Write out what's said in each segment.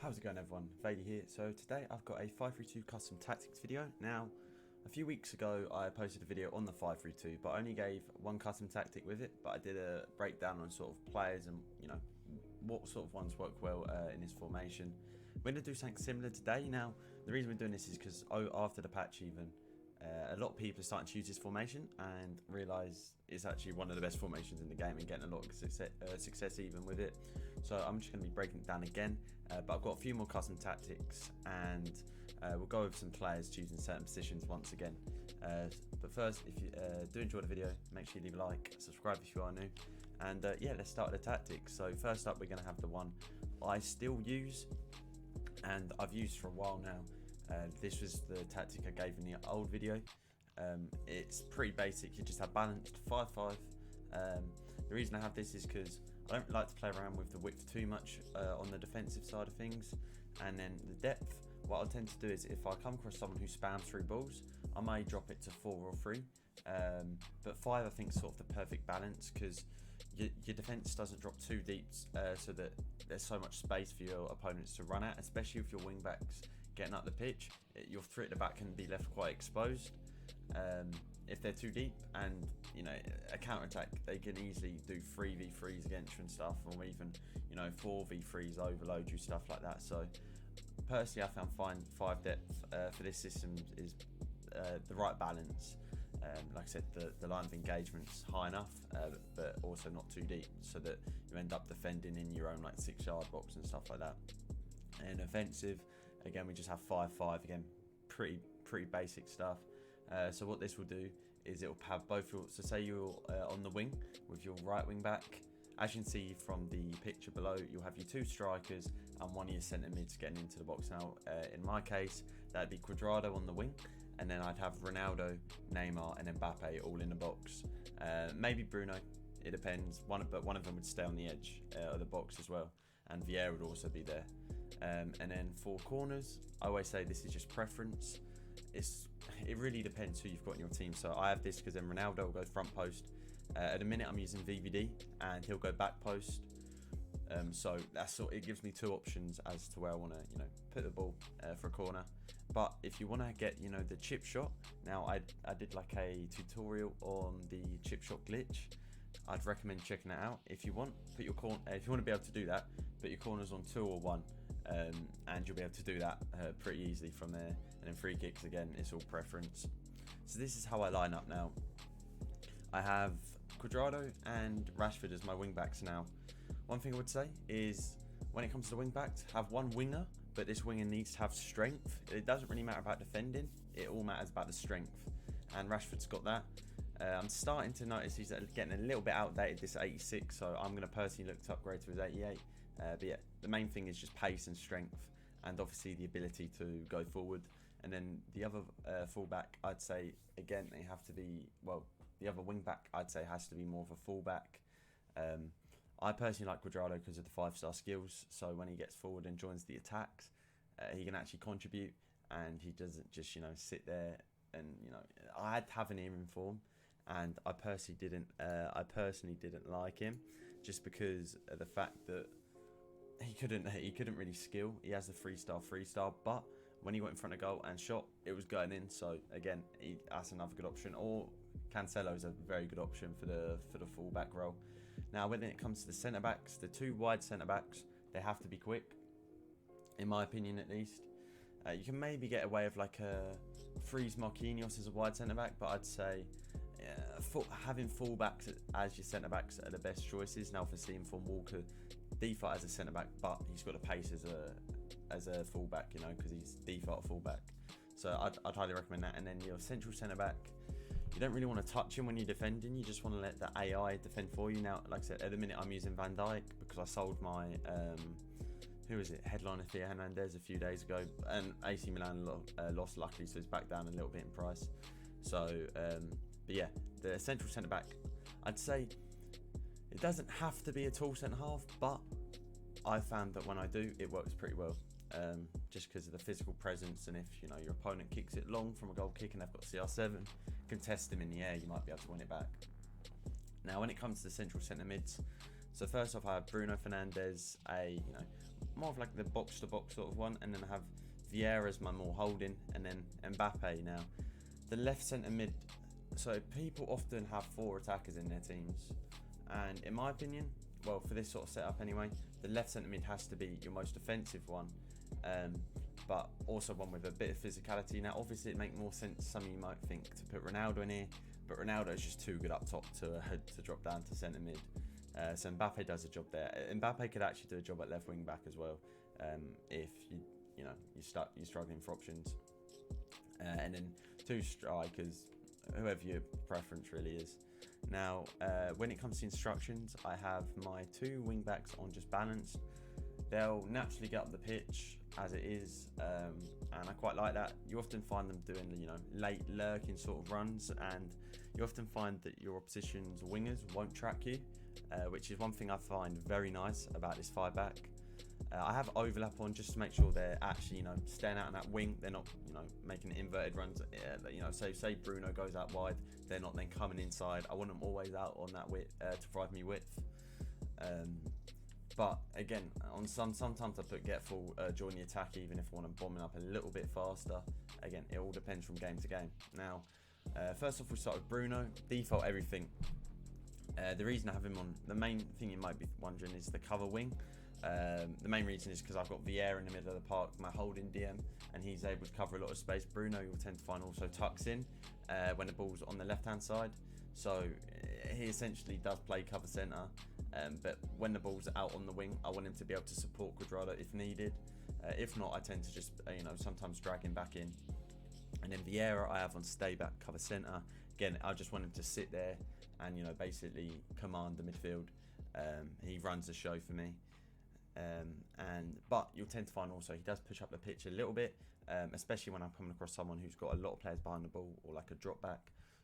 How's it going, everyone? Vader here. So today I've got a 5-3-2 custom tactics video. Now, a few weeks ago I posted a video on the 5-3-2, but I only gave one custom tactic with it, but I did a breakdown on sort of players and what sort of ones work well in this formation. We're going to do something similar today. Now, the reason we're doing this is because after the patch even, a lot of people are starting to use this formation and realise it's actually one of the best formations in the game and getting a lot of success even with it. So I'm just going to be breaking it down again, but I've got a few more custom tactics and we'll go over some players choosing certain positions once again. But first, if you do enjoy the video, make sure you leave a like, subscribe if you are new, and yeah, let's start with the tactics. So first up, we're going to have the one I still use and I've used for a while now. This was the tactic I gave in the old video. It's pretty basic. You just have balanced 5-5. The reason I have this is because I don't like to play around with the width too much on the defensive side of things, and then the depth. What I'll tend to do is if I come across someone who spams through balls, I may drop it to 4 or 3. But 5 I think is sort of the perfect balance because your defense doesn't drop too deep, so that there's so much space for your opponents to run at, especially if your wing backs getting up the pitch. Your 3 at the back can be left quite exposed if they're too deep, and a counter attack they can easily do 3v3s against you and stuff, or even 4v3s overload you, stuff like that. So personally I found 5 depth for this system is the right balance. Like I said, the line of engagement's high enough, but also not too deep, so that you end up defending in your own 6-yard box and stuff like that. And offensive, again, we just have 5-5. Again, pretty basic stuff. So what this will do is it will have both your, so say you're on the wing with your right wing back. As you can see from the picture below, you'll have your 2 strikers and one of your centre mids getting into the box. Now, in my case, that'd be Cuadrado on the wing, and then I'd have Ronaldo, Neymar, and Mbappe all in the box. Maybe Bruno, it depends. But one of them would stay on the edge of the box as well, and Vieira would also be there. And then for corners, I always say this is just preference. It really depends who you've got in your team. So I have this because then Ronaldo will go front post. At the minute I'm using VVD and he'll go back post. So it gives me 2 options as to where I want to put the ball for a corner. But if you want to get the chip shot, now I did like a tutorial on the chip shot glitch. I'd recommend checking it out. If you want, if you want to be able to do that, put your corners on 2 or 1. And you'll be able to do that pretty easily from there. And then free kicks, again, it's all preference. So this is how I line up now. I have Cuadrado and Rashford as my wing backs now. One thing I would say is when it comes to the wing backs, have one winger, but this winger needs to have strength. It doesn't really matter about defending, it all matters about the strength, and Rashford's got that. I'm starting to notice he's getting a little bit outdated, this 86, so I'm going to personally look to upgrade to his 88. But yeah, the main thing is just pace and strength, and obviously the ability to go forward. And then the other fullback, I'd say, again, they have to be, well, the other wing back, I'd say, has to be more of a fullback. I personally like Cuadrado because of the 5-star skills, so when he gets forward and joins the attacks, he can actually contribute, and he doesn't just, sit there and, I'd have an ear in form. And I personally didn't like him, just because of the fact that he couldn't really skill. He has the 3-star, but when he went in front of goal and shot, it was going in. So again, that's another good option. Or Cancelo is a very good option for the fullback role. Now, when it comes to the centre backs, the 2 wide centre backs, they have to be quick, in my opinion at least. You can maybe get away with like a Freeze Marquinhos as a wide centre back, but I'd say having fullbacks as your centre backs are the best choices. Now, for seeing from Walker, default as a centre back, but he's got the pace as a fullback, because he's default fullback. So I'd highly recommend that. And then your central centre back, you don't really want to touch him when you're defending. You just want to let the AI defend for you. Now, like I said, at the minute I'm using Van Dijk because I sold my headliner Theo Hernandez a few days ago, and AC Milan lost luckily, so it's back down a little bit in price. So but yeah, the central centre back, I'd say it doesn't have to be a tall centre half, but I found that when I do, it works pretty well. Just because of the physical presence, and if your opponent kicks it long from a goal kick and they've got CR7, contest them in the air, you might be able to win it back. Now, when it comes to the central centre mids, so first off I have Bruno Fernandes, more of like the box-to-box sort of one, and then I have Vieira as my more holding, and then Mbappe. Now, the left centre mid. So people often have 4 attackers in their teams, and in my opinion, well, for this sort of setup anyway, the left centre mid has to be your most offensive one, but also one with a bit of physicality. Now, obviously, it makes more sense, some of you might think, to put Ronaldo in here, but Ronaldo is just too good up top to drop down to centre mid. So Mbappe does a job there. Mbappe could actually do a job at left wing back as well, if you're struggling for options. And then 2 strikers, whoever your preference really is. Now, when it comes to instructions, I have my 2 wing backs on just balanced. They'll naturally get up the pitch as it is, and I quite like that. You often find them doing, late lurking sort of runs, and you often find that your opposition's wingers won't track you, which is one thing I find very nice about this 5-back. I have overlap on just to make sure they're actually, staying out on that wing. They're not, making inverted runs. Say Bruno goes out wide, they're not then coming inside. I want them always out on that width to provide me width. But again, sometimes I put get full during the attack, even if I want to bomb it up a little bit faster. Again, it all depends from game to game. Now, first off, we start with Bruno. Default everything. The reason I have him on, the main thing you might be wondering, is the cover wing. The main reason is because I've got Vieira in the middle of the park, my holding DM, and he's able to cover a lot of space. Bruno, you'll tend to find, also tucks in when the ball's on the left-hand side. So he essentially does play cover centre, but when the ball's out on the wing, I want him to be able to support Cuadrado if needed. If not, I tend to just, sometimes drag him back in. And then Vieira, I have on stay back cover centre. Again, I just want him to sit there and, basically command the midfield. He runs the show for me. But you'll tend to find also he does push up the pitch a little bit, especially when I'm coming across someone who's got a lot of players behind the ball or like a drop back.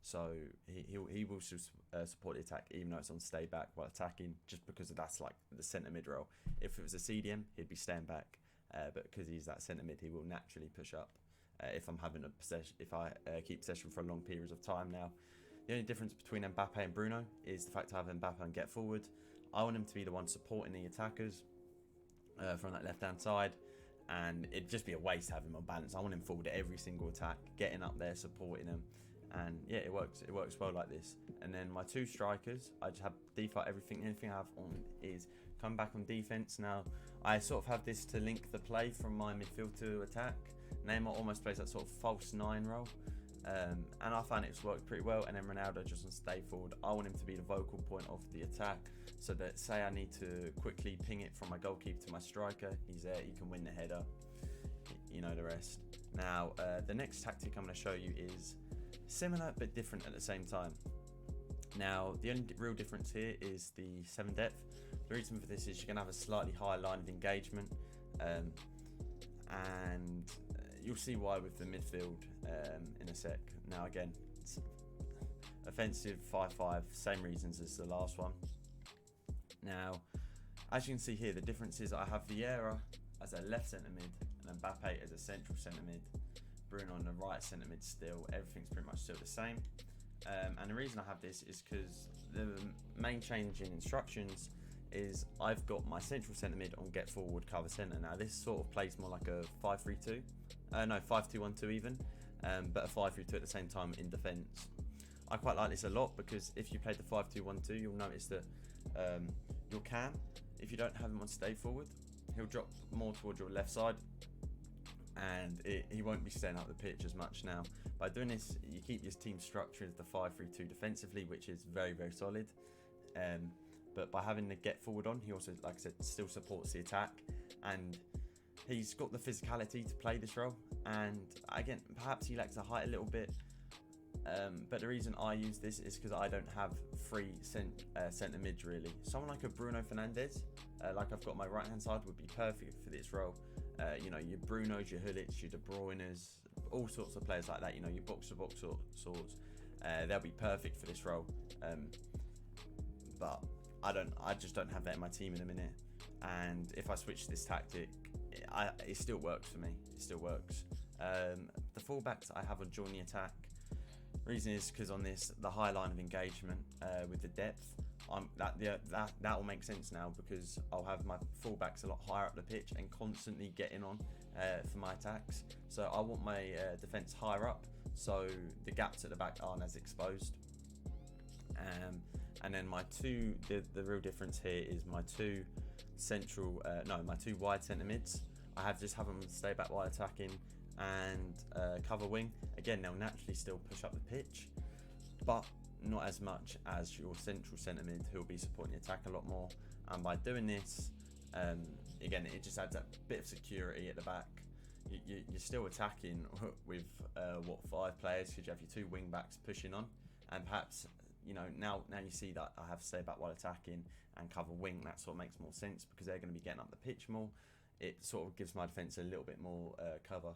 So he will support the attack even though it's on stay back while attacking, just because that's like the centre mid role. If it was a CDM, he'd be staying back, but because he's that centre mid, he will naturally push up. If I'm having a possession, if I keep possession for a long periods of time. Now, the only difference between Mbappe and Bruno is the fact I have Mbappe and get forward. I want him to be the one supporting the attackers from that left-hand side, and it'd just be a waste to have him on balance. I want him forward at every single attack, getting up there, supporting them, and yeah, it works well like this. And then my 2 strikers, I just have default everything. Anything I have on is come back on defense. Now, I sort of have this to link the play from my midfield to attack. Neymar almost plays that sort of false 9 role, and I find it's worked pretty well. And then Ronaldo just on stay forward. I want him to be the vocal point of the attack, so that say I need to quickly ping it from my goalkeeper to my striker, he's there, he can win the header, you know the rest. Now, the next tactic I'm going to show you is similar but different at the same time. Now, the only real difference here is the 7 depth. The reason for this is you're going to have a slightly higher line of engagement, and you'll see why with the midfield in a sec. Now again, it's offensive 5-5, same reasons as the last one. Now, as you can see here, the difference is I have Vieira as a left centre mid and Mbappe as a central centre mid. Bruno on the right centre mid still. Everything's pretty much still the same. And the reason I have this is because the main change in instructions is I've got my central centre mid on get forward cover centre. Now this sort of plays more like a 5-3-2. No, 5-2-1-2 even. But a 5-3-2 at the same time in defence. I quite like this a lot because if you play the 5-2-1-2, you'll notice that your Cam, if you don't have him on stay forward, he'll drop more towards your left side, and he won't be staying up the pitch as much. Now, by doing this, you keep your team structure as the 5-3-2 defensively, which is very, very solid. But by having the get forward on, he also, like I said, still supports the attack, and he's got the physicality to play this role. And again, perhaps he lacks the height a little bit. But the reason I use this is because I don't have free centre mid really. Someone like a Bruno Fernandes, like I've got my right hand side, would be perfect for this role. Your Brunos, your Hullits, your De Bruynes, all sorts of players like that. Your box to box sorts. They'll be perfect for this role. But I just don't have that in my team in a minute. And if I switch this tactic, it still works for me. It still works. The fullbacks I have on join the attack. Reason is because on this, the high line of engagement with the depth, that will make sense now, because I'll have my fullbacks a lot higher up the pitch and constantly getting on for my attacks. So I want my defence higher up, so the gaps at the back aren't as exposed. And then the real difference here is my two wide centre mids. I have them stay back while attacking and cover wing. Again, they'll naturally still push up the pitch, but not as much as your central centre mid, who'll be supporting the attack a lot more. And by doing this, again, it just adds that bit of security at the back. You're still attacking with 5 players, because you have your 2 wing backs pushing on, and perhaps, you know, now you see that I have stay back while attacking and cover wing. That sort of makes more sense, because they're going to be getting up the pitch more. It sort of gives my defence a little bit more cover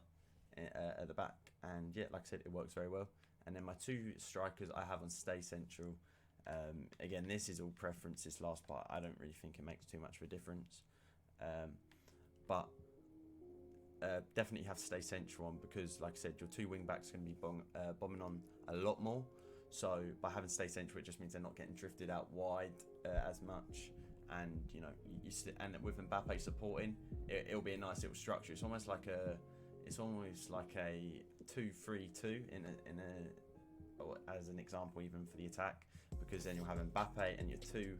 at the back, and yeah, like I said, it works very well. And then my 2 strikers I have on stay central. Again, this is all preference, this last part. I don't really think it makes too much of a difference, but definitely have to stay central on, because like I said, your 2 wing backs are going to be bombing on a lot more. So by having to stay central, it just means they're not getting drifted out wide as much. And you know, and with Mbappe supporting, it'll be a nice little structure. It's almost like a 2-3-2 as an example, even for the attack, because then you'll have Mbappe and your 2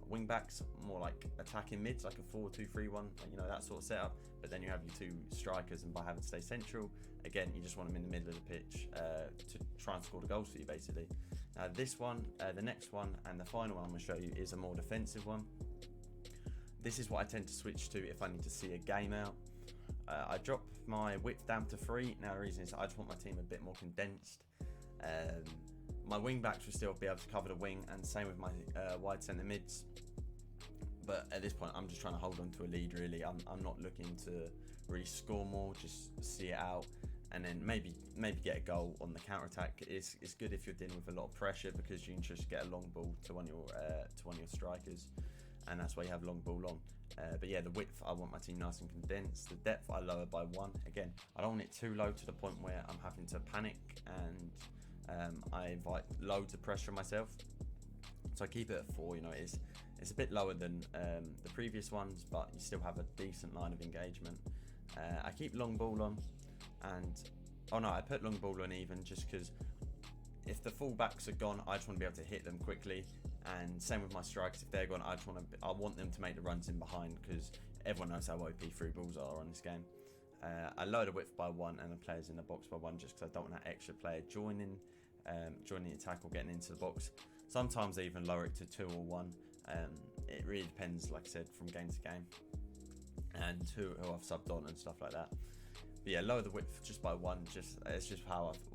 wing backs, more like attacking mids, like a 4-2-3-1, you know, that sort of setup. But then you have your 2 strikers, and by having to stay central, again, you just want them in the middle of the pitch to try and score the goals for you, basically. Now this one, the next one, and the final one I'm going to show you is a more defensive one. This is what I tend to switch to if I need to see a game out. I drop my width down to 3. Now the reason is I just want my team a bit more condensed. My wing backs will still be able to cover the wing, and same with my wide centre mids. But at this point, I'm just trying to hold on to a lead, really. I'm not looking to really score more, just see it out, and then maybe get a goal on the counter attack. It's good if you're dealing with a lot of pressure, because you can just get a long ball to one of your strikers, and that's why you have long ball on. But yeah, the width, I want my team nice and condensed. The depth, I lower by 1. Again, I don't want it too low to the point where I'm having to panic and I invite loads of pressure on myself. So I keep it at 4. You know, it's a bit lower than the previous ones, but you still have a decent line of engagement. I keep long ball on, and I put long ball on even just because if the fullbacks are gone, I just want to be able to hit them quickly. And same with my strikers, if they're gone, I want them to make the runs in behind, because everyone knows how OP through balls are on this game. I lower the width by 1 and the players in the box by 1, just because I don't want that extra player joining the attack or getting into the box. Sometimes I even lower it to 2 or 1. It really depends, like I said, from game to game, and who I've subbed on and stuff like that. But yeah, lower the width just by 1. It's just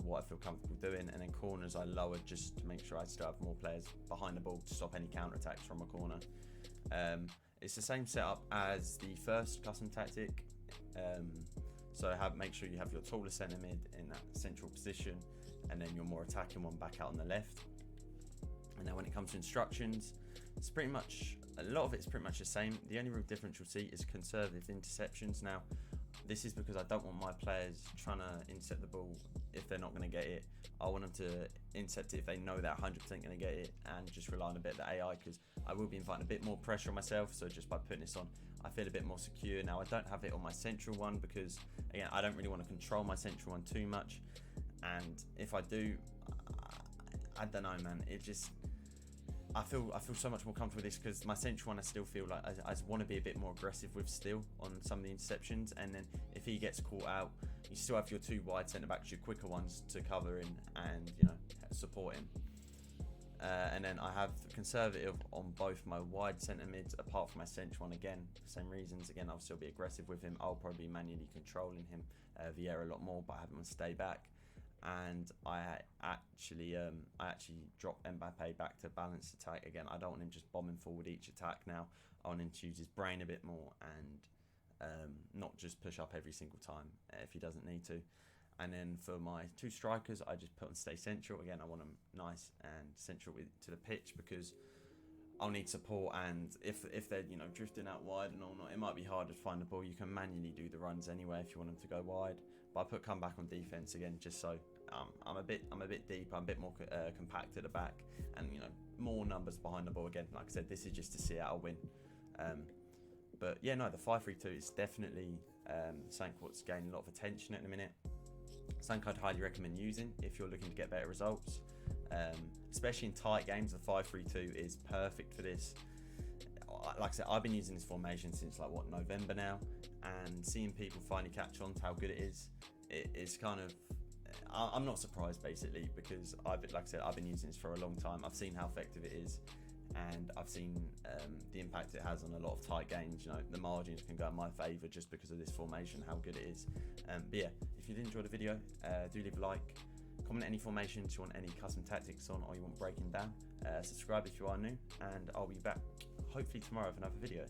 what I feel comfortable doing. And then corners I lower just to make sure I still have more players behind the ball to stop any counter attacks from a corner. It's the same setup as the first custom tactic. So make sure you have your taller centre mid in that central position, and then your more attacking one back out on the left. And then when it comes to instructions, it's pretty much, a lot of it's pretty much the same. The only real difference you'll see is conservative interceptions. Now, this is because I don't want my players trying to intercept the ball if they're not going to get it. I want them to intercept it if they know they're 100% going to get it, and just rely on a bit of the AI, because I will be inviting a bit more pressure on myself. So just by putting this on, I feel a bit more secure. Now, I don't have it on my central one because, again, I don't really want to control my central one too much. And if I do, I don't know, man. I feel so much more comfortable with this, because my central one I still feel like I want to be a bit more aggressive with still on some of the interceptions. And then if he gets caught out, you still have your 2 wide centre backs, your quicker ones, to cover him and, you know, support him. And then I have conservative on both my wide centre mids, apart from my central one. Again, for the same reasons. Again, I'll still be aggressive with him. I'll probably be manually controlling him, Vieira, a lot more, but I have him stay back. And I actually drop Mbappe back to balanced attack again. I don't want him just bombing forward each attack now. I want him to use his brain a bit more and not just push up every single time if he doesn't need to. And then for my 2 strikers, I just put on stay central. Again, I want them nice and central to the pitch, because I'll need support. And if they're, you know, drifting out wide and all, it might be harder to find the ball. You can manually do the runs anyway if you want them to go wide. But I put come back on defense again, just so I'm a bit deep. I'm a bit more compact at the back, and more numbers behind the ball. Again, like I said, this is just to see Seattle win. But yeah, no, the 5-3-2 is definitely something what's gaining a lot of attention at the minute. Something I'd highly recommend using if you're looking to get better results, especially in tight games. The 5-3-2 is perfect for this. Like I said, I've been using this formation since November now, and seeing people finally catch on to how good it is kind of, I'm not surprised basically, because like I said, I've been using this for a long time. I've seen how effective it is, and I've seen the impact it has on a lot of tight games. The margins can go in my favour just because of this formation, how good it is. But yeah, if you did enjoy the video, do leave a like, comment any formations you want any custom tactics on, or you want breaking down. Subscribe if you are new, and I'll be back hopefully tomorrow with another video.